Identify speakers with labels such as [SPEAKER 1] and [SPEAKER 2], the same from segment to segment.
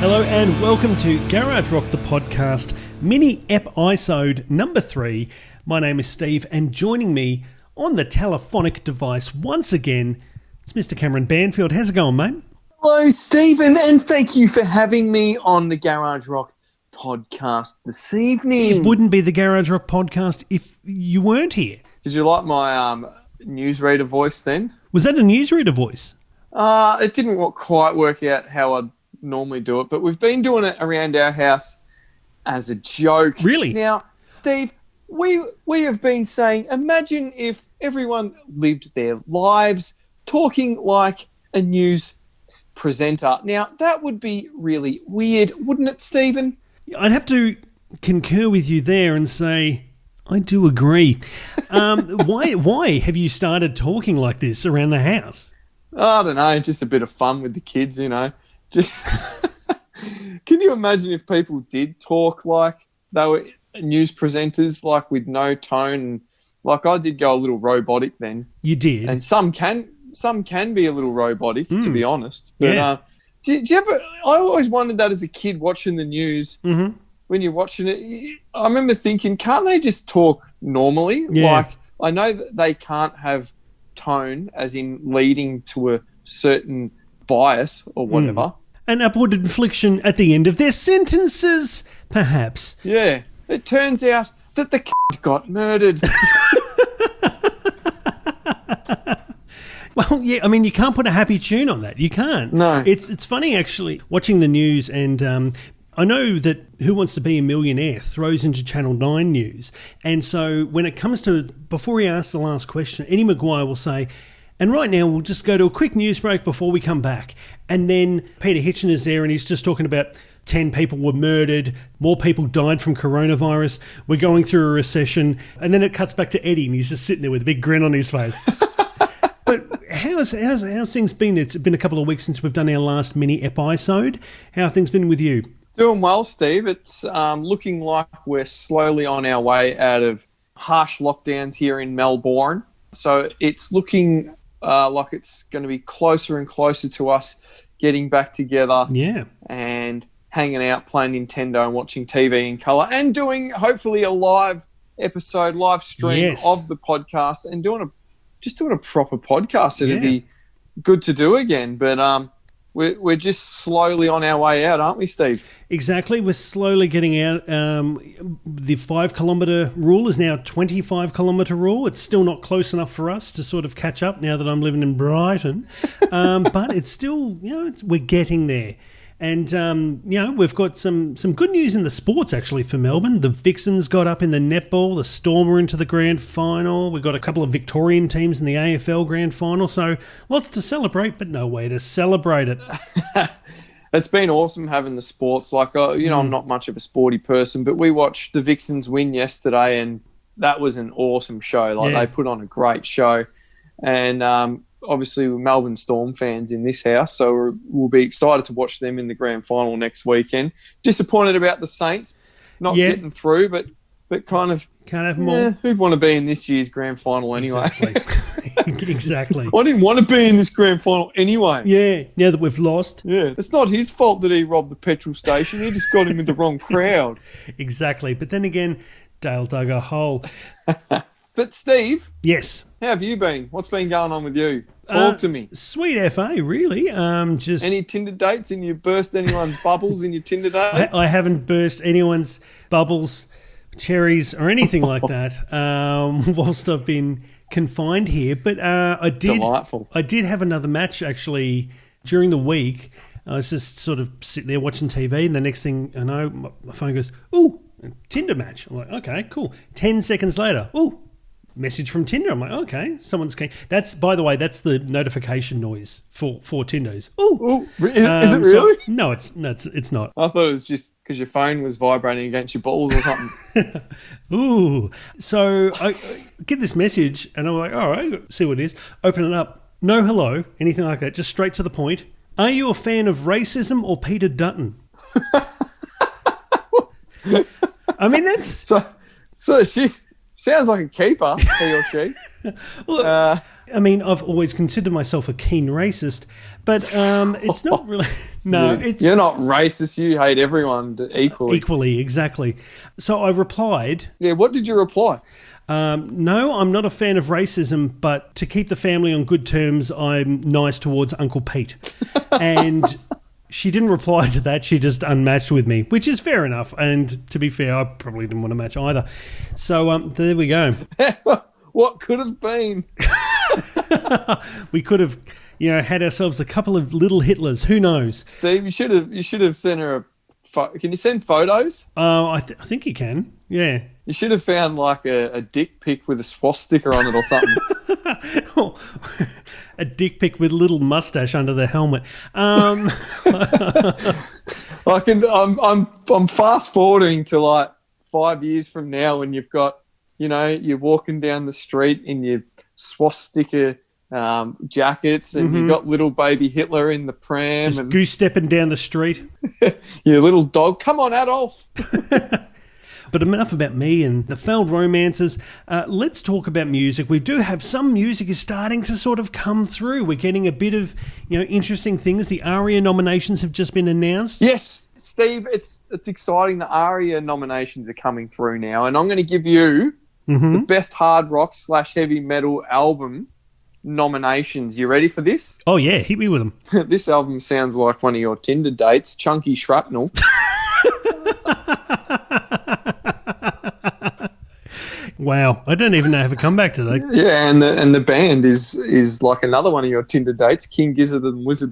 [SPEAKER 1] Hello and welcome to Garage Rock the Podcast, mini Ep-ISOde number 3. My name is Steve and joining me on the telephonic device once again, it's Mr. Cameron Banfield. How's it going, mate?
[SPEAKER 2] Hello, Stephen, and thank you for having me on the Garage Rock Podcast this evening.
[SPEAKER 1] It wouldn't be the Garage Rock Podcast if you weren't here.
[SPEAKER 2] Did you like my newsreader voice then?
[SPEAKER 1] Was that a newsreader voice?
[SPEAKER 2] It didn't quite work out how I'd normally do it, but we've been doing it around our house as a joke.
[SPEAKER 1] Really?
[SPEAKER 2] Now, Steve, we have been saying, imagine if everyone lived their lives talking like a news presenter. Now, that would be really weird, wouldn't it, Stephen?
[SPEAKER 1] I'd have to concur with you there and say, I do agree. Why have you started talking like this around the house?
[SPEAKER 2] I don't know, just a bit of fun with the kids, you know. Just can you imagine if people did talk like they were news presenters, like with no tone? Like I did go a little robotic then.
[SPEAKER 1] You did,
[SPEAKER 2] and some can be a little robotic, to be honest. But
[SPEAKER 1] yeah.
[SPEAKER 2] Do you ever? I always wondered that as a kid watching the news.
[SPEAKER 1] Mm-hmm.
[SPEAKER 2] When you're watching it, I remember thinking, can't they just talk normally?
[SPEAKER 1] Yeah.
[SPEAKER 2] Like I know that they can't have tone, as in leading to a certain bias or whatever.
[SPEAKER 1] An upward inflection at the end of their sentences, perhaps.
[SPEAKER 2] Yeah. It turns out that the got murdered.
[SPEAKER 1] Well, yeah, I mean, you can't put a happy tune on that. You can't.
[SPEAKER 2] No.
[SPEAKER 1] It's funny, actually, watching the news, and I know that Who Wants to Be a Millionaire throws into Channel 9 news. And so when it comes to, before he asks the last question, Eddie Maguire will say, and right now we'll just go to a quick news break before we come back. And then Peter Hitchen is there and he's just talking about 10 people were murdered, more people died from coronavirus, we're going through a recession. And then it cuts back to Eddie and he's just sitting there with a big grin on his face. But how's things been? It's been a couple of weeks since we've done our last mini Ep-ISOde. How have things been with you?
[SPEAKER 2] Doing well, Steve. It's looking like we're slowly on our way out of harsh lockdowns here in Melbourne. So it's looking like it's going to be closer and closer to us getting back together.
[SPEAKER 1] Yeah.
[SPEAKER 2] And hanging out, playing Nintendo and watching TV in colour and doing hopefully a live stream of the podcast and doing a proper podcast. It'd be good to do again. But we're just slowly on our way out, aren't we, Steve?
[SPEAKER 1] Exactly. We're slowly getting out. The 5 kilometre rule is now a 25 kilometre rule. It's still not close enough for us to sort of catch up now that I'm living in Brighton. But it's still, we're getting there. And, we've got some good news in the sports, actually, for Melbourne. The Vixens got up in the netball. The Storm were into the grand final. We've got a couple of Victorian teams in the AFL grand final. So lots to celebrate, but no way to celebrate it.
[SPEAKER 2] It's been awesome having the sports. Like, I'm not much of a sporty person, but we watched the Vixens win yesterday, and that was an awesome show. They put on a great show. And obviously, we're Melbourne Storm fans in this house, so we'll be excited to watch them in the grand final next weekend. Disappointed about the Saints not getting through, but kind of
[SPEAKER 1] can't have more.
[SPEAKER 2] Who'd want to be in this year's grand final anyway?
[SPEAKER 1] Exactly.
[SPEAKER 2] I didn't want to be in this grand final anyway.
[SPEAKER 1] Yeah, now that we've lost.
[SPEAKER 2] Yeah, it's not his fault that he robbed the petrol station. He just got him with the wrong crowd.
[SPEAKER 1] Exactly. But then again, Dale dug a hole.
[SPEAKER 2] But Steve.
[SPEAKER 1] Yes.
[SPEAKER 2] How have you been? What's been going on with you? Talk to me.
[SPEAKER 1] Sweet FA, really. Just
[SPEAKER 2] any Tinder dates, and you burst anyone's bubbles in your Tinder date?
[SPEAKER 1] I haven't burst anyone's bubbles, cherries, or anything like that whilst I've been confined here. But
[SPEAKER 2] Delightful.
[SPEAKER 1] I did have another match, actually, during the week. I was just sort of sitting there watching TV, and the next thing I know, my phone goes, ooh, Tinder match. I'm like, okay, cool. 10 seconds later, ooh, message from Tinder. I'm like, okay, someone's keen. That's, by the way, that's the notification noise for Tinders. Ooh.
[SPEAKER 2] Is it really?
[SPEAKER 1] No, it's not.
[SPEAKER 2] I thought it was just because your phone was vibrating against your balls or something.
[SPEAKER 1] Ooh. So I get this message and I'm like, all right, see what it is. Open it up. No hello, anything like that. Just straight to the point. Are you a fan of racism or Peter Dutton? I mean, that's...
[SPEAKER 2] So she... Sounds like a keeper, he or she.
[SPEAKER 1] Look, I mean, I've always considered myself a keen racist, but it's not really. No,
[SPEAKER 2] You're not racist. You hate everyone equally.
[SPEAKER 1] Equally, exactly. So I replied.
[SPEAKER 2] Yeah, what did you reply?
[SPEAKER 1] No, I'm not a fan of racism, but to keep the family on good terms, I'm nice towards Uncle Pete. And she didn't reply to that. She just unmatched with me, which is fair enough. And to be fair, I probably didn't want to match either. So there we go.
[SPEAKER 2] What could have been?
[SPEAKER 1] We could have, had ourselves a couple of little Hitlers. Who knows?
[SPEAKER 2] Steve, you should have sent her can you send photos?
[SPEAKER 1] I think you can. Yeah.
[SPEAKER 2] You should have found like a dick pic with a swastika on it or something.
[SPEAKER 1] A dick pic with a little mustache under the helmet.
[SPEAKER 2] I'm fast forwarding to like 5 years from now when you've got, you're walking down the street in your swastika jackets and you've got little baby Hitler in the pram.
[SPEAKER 1] Just goose stepping down the street.
[SPEAKER 2] Your little dog. Come on, Adolf.
[SPEAKER 1] But enough about me and the failed romances. Let's talk about music. We do have some music is starting to sort of come through. We're getting a bit of, interesting things. The ARIA nominations have just been announced.
[SPEAKER 2] Yes, Steve, it's exciting. The ARIA nominations are coming through now, and I'm going to give you the best hard rock / heavy metal album nominations. You ready for this?
[SPEAKER 1] Oh yeah, hit me with them.
[SPEAKER 2] This album sounds like one of your Tinder dates, Chunky Shrapnel.
[SPEAKER 1] Wow, I don't even know how to come back to that.
[SPEAKER 2] Yeah, and the band is like another one of your Tinder dates, King Gizzard and Wizard.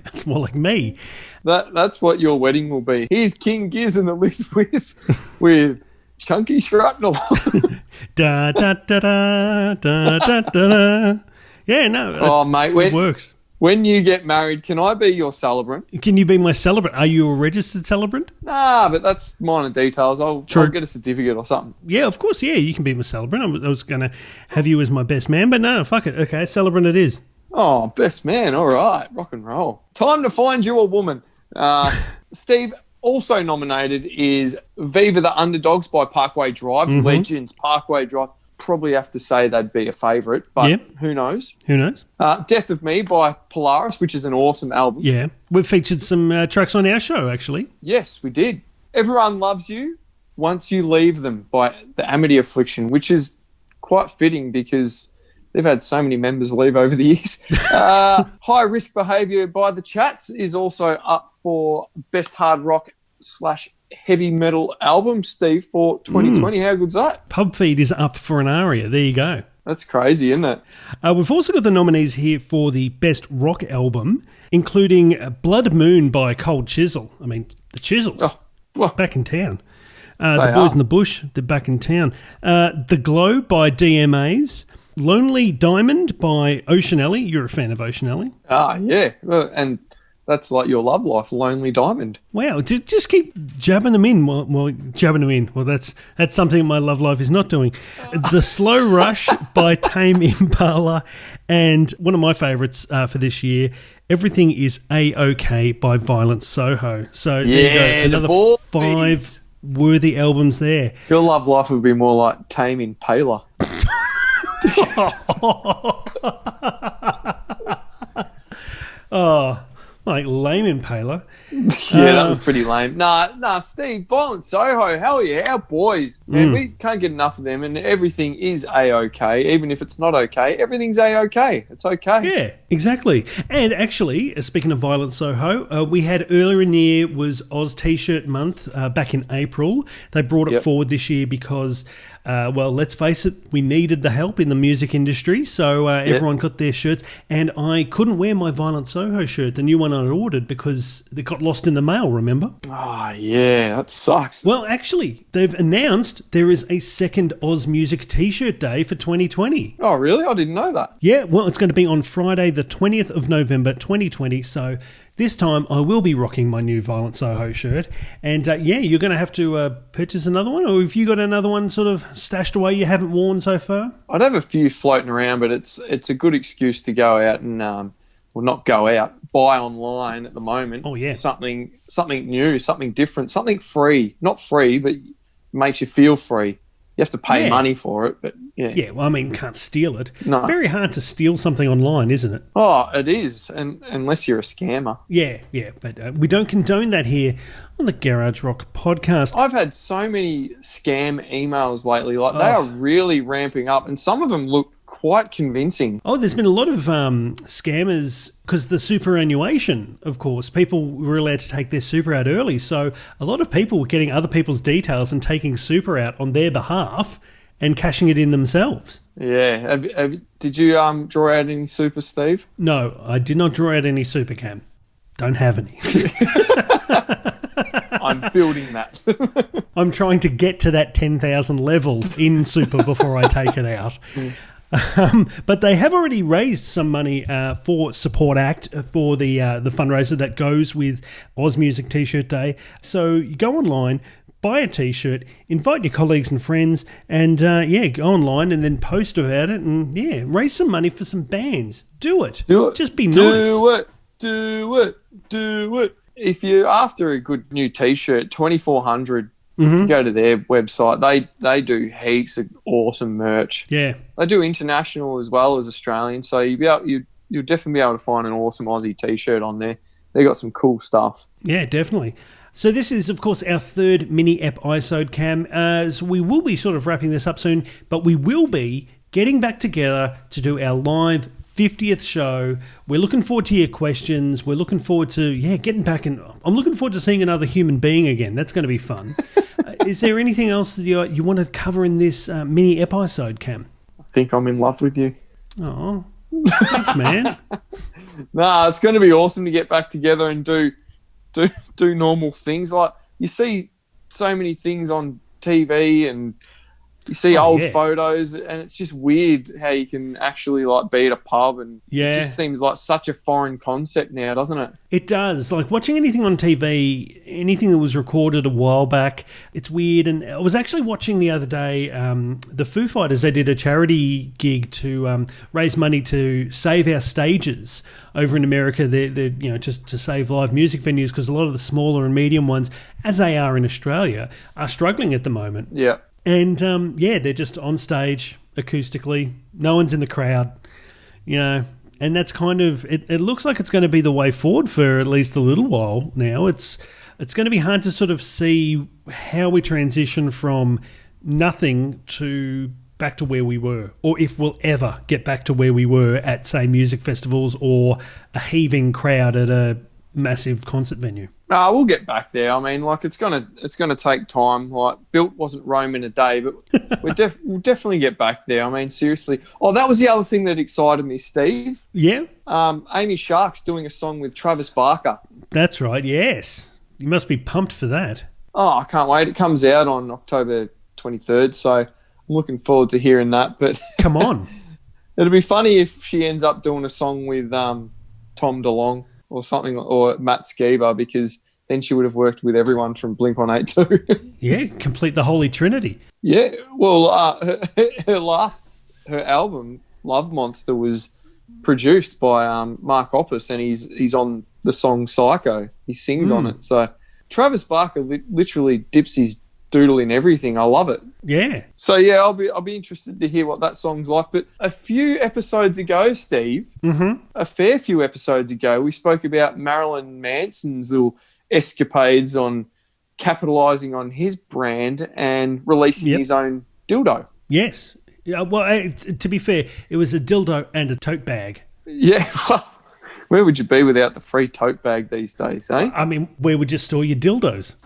[SPEAKER 1] That's more like me.
[SPEAKER 2] That's what your wedding will be. Here's King Giz and the Liz Wiz with Chunky Shrapnel.
[SPEAKER 1] Da da da da da da da. Yeah, no.
[SPEAKER 2] Oh, mate,
[SPEAKER 1] it works.
[SPEAKER 2] When you get married, can I be your celebrant?
[SPEAKER 1] Can you be my celebrant? Are you a registered celebrant?
[SPEAKER 2] Nah, but that's minor details. I'll get a certificate or something.
[SPEAKER 1] Yeah, of course. Yeah, you can be my celebrant. I was going to have you as my best man, but no, fuck it. Okay, celebrant it is.
[SPEAKER 2] Oh, best man. All right. Rock and roll. Time to find you a woman. Steve, also nominated is Viva the Underdogs by Parkway Drive. Legends, Parkway Drive. Probably have to say they'd be a favourite, but who knows?
[SPEAKER 1] Who knows?
[SPEAKER 2] Death of Me by Polaris, which is an awesome album.
[SPEAKER 1] Yeah. We've featured some tracks on our show, actually.
[SPEAKER 2] Yes, we did. Everyone Loves You Once You Leave Them by the Amity Affliction, which is quite fitting because they've had so many members leave over the years. High Risk Behaviour by The Chats is also up for Best Hard Rock / Heavy Metal Album, Steve, for 2020. How good's that?
[SPEAKER 1] Pub Feed is up for an ARIA. There you go.
[SPEAKER 2] That's crazy, isn't it?
[SPEAKER 1] We've also got the nominees here for the Best Rock Album, including Blood Moon by Cold Chisel. I mean, the Chisels, back in town. The Boys in the Bush, they're back in town. The Glow by DMAs. Lonely Diamond by Ocean Alley. You're a fan of Ocean Alley?
[SPEAKER 2] Yeah. And that's like your love life, Lonely Diamond.
[SPEAKER 1] Wow, just keep jabbing them in. Well, jabbing them in. Well, that's something my love life is not doing. The Slow Rush by Tame Impala, and one of my favourites for this year, Everything is A-OK by Violent Soho. So there you go, another 5 worthy albums there.
[SPEAKER 2] Your love life would be more like Tame Impala.
[SPEAKER 1] Oh, like lame Impaler.
[SPEAKER 2] Yeah, that was pretty lame. Nah, Steve, Violent Soho, hell yeah, our boys. Man, we can't get enough of them, and everything is A-OK. Even if it's not okay, everything's A-OK. It's okay.
[SPEAKER 1] Yeah, exactly. And actually, speaking of Violent Soho, we had earlier in the year was Oz T-shirt month back in April. They brought it forward this year because, let's face it, we needed the help in the music industry, so everyone got their shirts, and I couldn't wear my Violent Soho shirt, the new one I ordered, because it got lost in the mail, remember?
[SPEAKER 2] Oh, yeah, that sucks.
[SPEAKER 1] Well, actually, they've announced there is a second Oz Music T-shirt day for 2020.
[SPEAKER 2] Oh, really? I didn't know that.
[SPEAKER 1] Yeah, well, it's going to be on Friday, the 20th of November, 2020, so this time I will be rocking my new Violent Soho shirt, and you're going to have to purchase another one, or have you got another one sort of stashed away you haven't worn so far?
[SPEAKER 2] I'd have a few floating around, but it's a good excuse to go out and, not go out, buy online at the moment.
[SPEAKER 1] Oh, yeah.
[SPEAKER 2] Something new, something different, something free. Not free, but makes you feel free. You have to pay money for it, but yeah.
[SPEAKER 1] Yeah, well, I mean, can't steal it.
[SPEAKER 2] No.
[SPEAKER 1] Very hard to steal something online, isn't it?
[SPEAKER 2] Oh, it is, and unless you're a scammer.
[SPEAKER 1] Yeah, but we don't condone that here on the Garage Rock podcast.
[SPEAKER 2] I've had so many scam emails lately. Like, they are really ramping up, and some of them look quite convincing.
[SPEAKER 1] Oh, there's been a lot of scammers because the superannuation, of course, people were allowed to take their super out early. So a lot of people were getting other people's details and taking super out on their behalf and cashing it in themselves.
[SPEAKER 2] Yeah. Did you draw out any super, Steve?
[SPEAKER 1] No, I did not draw out any super, Cam. Don't have any.
[SPEAKER 2] I'm building that.
[SPEAKER 1] I'm trying to get to that 10,000 level in super before I take it out. But they have already raised some money for Support Act for the fundraiser that goes with Oz Music T-shirt Day. So you go online, buy a T-shirt, invite your colleagues and friends, and go online and then post about it, and raise some money for some bands. Do it. Just be nice.
[SPEAKER 2] Do it. If you're after a good new T-shirt, 2400. If you go to their website, they do heaps of awesome merch.
[SPEAKER 1] Yeah.
[SPEAKER 2] They do international as well as Australian, so you'll definitely be able to find an awesome Aussie T-shirt on there. They got some cool stuff.
[SPEAKER 1] Yeah, definitely. So this is, of course, our third mini Ep-ISOde, Cam. So we will be sort of wrapping this up soon, but we will be getting back together to do our live 50th show. We're looking forward to your questions. We're looking forward to, getting back, and I'm looking forward to seeing another human being again. That's going to be fun. Is there anything else that you want to cover in this mini Ep-ISOde, Cam?
[SPEAKER 2] I think I'm in love with you.
[SPEAKER 1] Oh, thanks, man.
[SPEAKER 2] Nah, it's going to be awesome to get back together and do normal things. Like, you see so many things on TV and you see old photos, and it's just weird how you can actually be at a pub, and it just seems like such a foreign concept now, doesn't it?
[SPEAKER 1] It does. Like watching anything on TV, anything that was recorded a while back, it's weird. And I was actually watching the other day, the Foo Fighters, they did a charity gig to raise money to save our stages over in America. They're just to save live music venues, because a lot of the smaller and medium ones, as they are in Australia, are struggling at the moment.
[SPEAKER 2] Yeah.
[SPEAKER 1] And, they're just on stage acoustically. No one's in the crowd, And that's kind of... It looks like it's going to be the way forward for at least a little while now. It's going to be hard to sort of see how we transition from nothing to back to where we were, or if we'll ever get back to where we were at, say, music festivals or a heaving crowd at a massive concert venue.
[SPEAKER 2] No, we'll get back there. I mean, it's gonna take time. Like, built wasn't Rome in a day, but we'll definitely get back there. I mean, seriously. Oh, that was the other thing that excited me, Steve.
[SPEAKER 1] Yeah.
[SPEAKER 2] Amy Shark's doing a song with Travis Barker.
[SPEAKER 1] That's right. Yes, you must be pumped for that.
[SPEAKER 2] Oh, I can't wait. It comes out on October 23rd, so I'm looking forward to hearing that. But
[SPEAKER 1] come on,
[SPEAKER 2] it'll be funny if she ends up doing a song with Tom DeLonge or something, or Matt Skiba, because then she would have worked with everyone from Blink-182.
[SPEAKER 1] Yeah, complete the Holy Trinity.
[SPEAKER 2] Yeah, well, her album, Love Monster, was produced by Mark Hoppus, and he's on the song Psycho. He sings on it. So Travis Barker literally dips his doodle in everything. I love it.
[SPEAKER 1] Yeah.
[SPEAKER 2] So yeah, I'll be interested to hear what that song's like. But a few episodes ago, Steve, a fair few episodes ago, we spoke about Marilyn Manson's little escapades on capitalising on his brand and releasing his own dildo.
[SPEAKER 1] Yes. Well, to be fair, it was a dildo and a tote bag.
[SPEAKER 2] Yeah. Well, where would you be without the free tote bag these days, eh?
[SPEAKER 1] I mean, where would you store your dildos?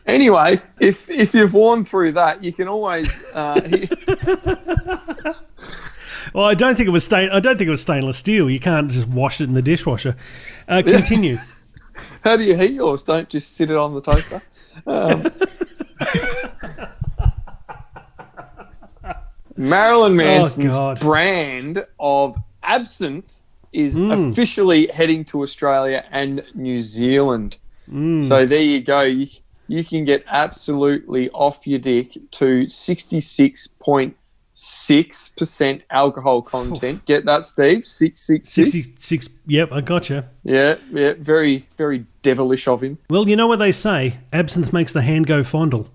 [SPEAKER 2] Anyway, if you've worn through that, you can always.
[SPEAKER 1] Well, I don't think it was stainless steel. You can't just wash it in the dishwasher. Continue.
[SPEAKER 2] How do you heat yours? Don't just sit it on the toaster. Marilyn Manson's brand of absinthe is officially heading to Australia and New Zealand. So there you go. You can get absolutely off your dick to 66.6% alcohol content. Get that, Steve? 666.
[SPEAKER 1] 66. Yep, I gotcha.
[SPEAKER 2] Yeah. Very, very devilish of him.
[SPEAKER 1] Well, you know what they say: absinthe makes the hand go fondle.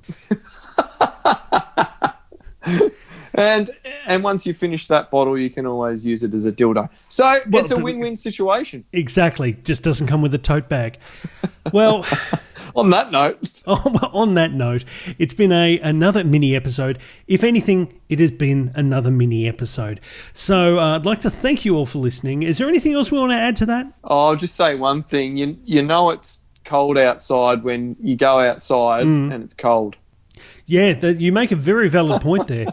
[SPEAKER 2] And once you finish that bottle, you can always use it as a dildo. So it's a win-win situation.
[SPEAKER 1] Exactly. Just doesn't come with a tote bag. Well,
[SPEAKER 2] on that note,
[SPEAKER 1] it's been another mini episode. If anything, it has been another mini episode. So I'd like to thank you all for listening. Is there anything else we want to add to that?
[SPEAKER 2] Oh, I'll just say one thing. You know it's cold outside when you go outside and it's cold.
[SPEAKER 1] Yeah, you make a very valid point there.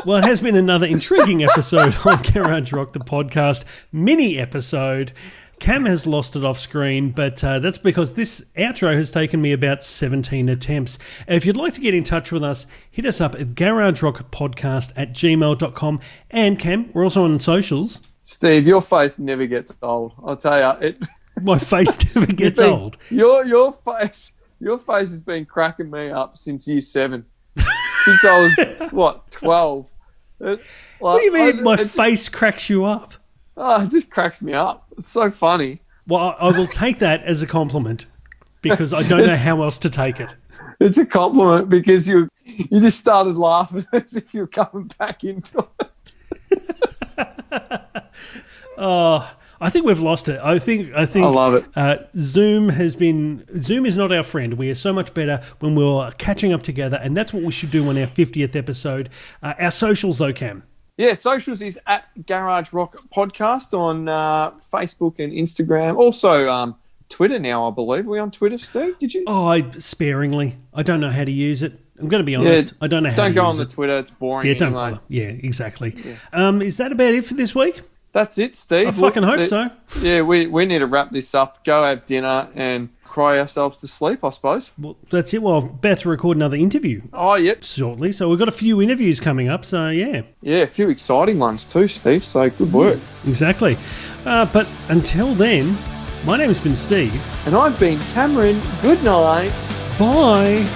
[SPEAKER 1] Well, it has been another intriguing episode of Garage Rock, the podcast, mini episode. Cam has lost it off screen, but that's because this outro has taken me about 17 attempts. If you'd like to get in touch with us, hit us up at garagerockpodcast@gmail.com. And Cam, we're also on socials.
[SPEAKER 2] Steve, your face never gets old. I'll tell you.
[SPEAKER 1] My face never gets old.
[SPEAKER 2] Your face has been cracking me up since year 7. Since I was, 12.
[SPEAKER 1] What do you mean my face cracks you up?
[SPEAKER 2] Oh, it just cracks me up. It's so funny.
[SPEAKER 1] Well, I will take that as a compliment because I don't know how else to take it.
[SPEAKER 2] It's a compliment because you just started laughing as if you're coming back into it.
[SPEAKER 1] Oh, I think we've lost it. I think. I
[SPEAKER 2] love it.
[SPEAKER 1] Zoom is not our friend. We are so much better when we're catching up together, and that's what we should do on our 50th episode. Our socials, though, Cam.
[SPEAKER 2] Yeah, socials is at Garage Rock Podcast on Facebook and Instagram. Also, Twitter now, I believe. Are we on Twitter, Steve? Did you?
[SPEAKER 1] Oh, sparingly. I don't know how to use it. I'm going to be honest. I don't know how to use it.
[SPEAKER 2] Don't go on the Twitter. It's boring.
[SPEAKER 1] Yeah, don't bother. Yeah, exactly. Yeah. Is that about it for this week?
[SPEAKER 2] That's it, Steve.
[SPEAKER 1] I fucking hope so.
[SPEAKER 2] Yeah, we need to wrap this up, go have dinner, and cry ourselves to sleep, I suppose.
[SPEAKER 1] Well, that's it. Well, I'm about to record another interview.
[SPEAKER 2] Oh, yep.
[SPEAKER 1] Shortly. So we've got a few interviews coming up, so yeah.
[SPEAKER 2] Yeah, a few exciting ones too, Steve, so good work.
[SPEAKER 1] Exactly. But until then, my name's been Steve.
[SPEAKER 2] And I've been Cameron. Good night.
[SPEAKER 1] Bye.